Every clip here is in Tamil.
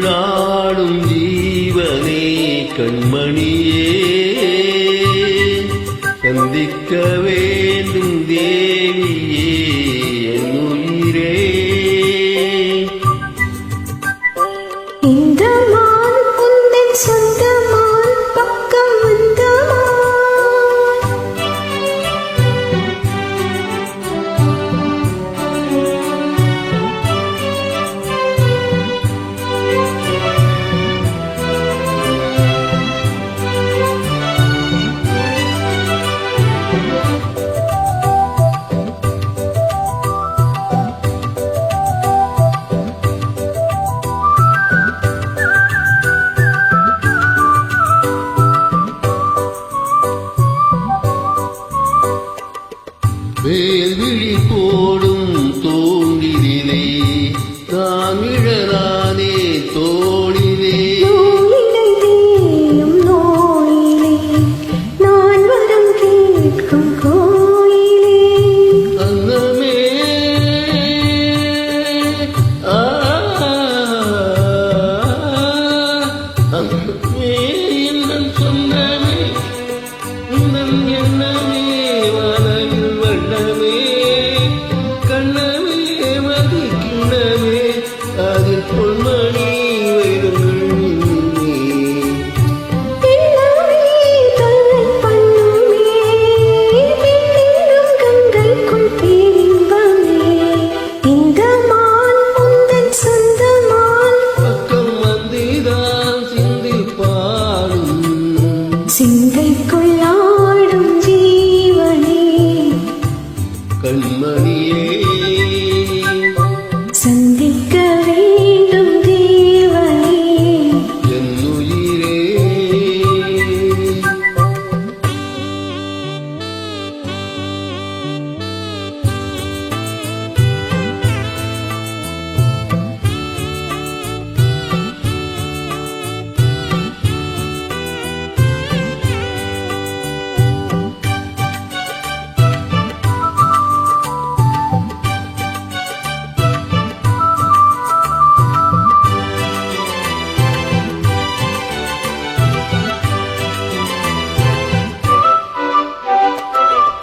ஆடும் ஜீவனே கண்மணியே சந்திக்க வேண்டும் தேவியே என் உயிரே. இந்த மான் உந்தன் சொந்த மான் பக்கம் வந்த வேல்விழி போடும் தோண்டிலே தாமிழலானே தோழிலே நான் வரம் கேட்கும் கோயிலே அன்னமே அன்னமே என்னன் சொன்னமே உந்தன் எண்ணமே வானவில் வண்ணமே கண்ணமே மதி கிண்ணமே அதில் பொன்மணி வைரங்கள் பக்கம் வந்திதான் சிந்தி பாடும் சிந்தைக்குள்ளாடும் ஜீவனே கண்மணியே சந்திக்க வேண்டும் தேவனே என் உயிரே.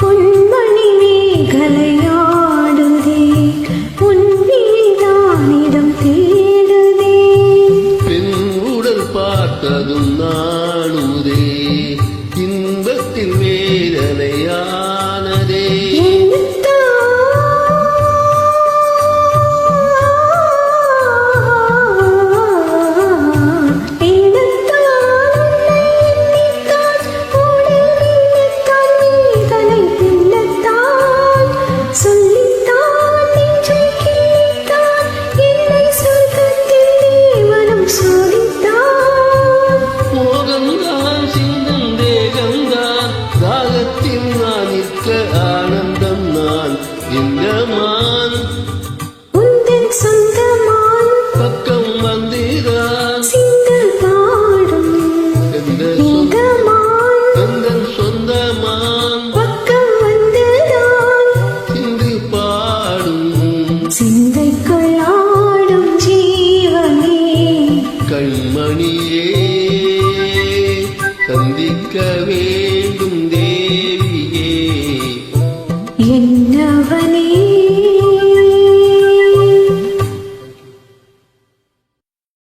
பொன்மணி மேகலையாடுதே பொன்விழிதானிடம் தேடுதே பெண் உடல் பார்த்ததும் நாணுதே இன்பத்தில் வேதனையானதே மோகம்தான் சிந்தும் தேகம்தான் தாகத்தில் நான் நிற்க ஆனந்தம் நான் இந்த மான் உந்தன் சொந்தமான் பக்கம் வந்திதான் சிங்கள் பாடும் இந்த மான் எந்தன் சொந்த மான் பக்கம் வந்துதான் சிந்தி பாடும் சிந்தைக்குள்ளாடும் ஜீவனே கண்மணியே சந்திக்கவே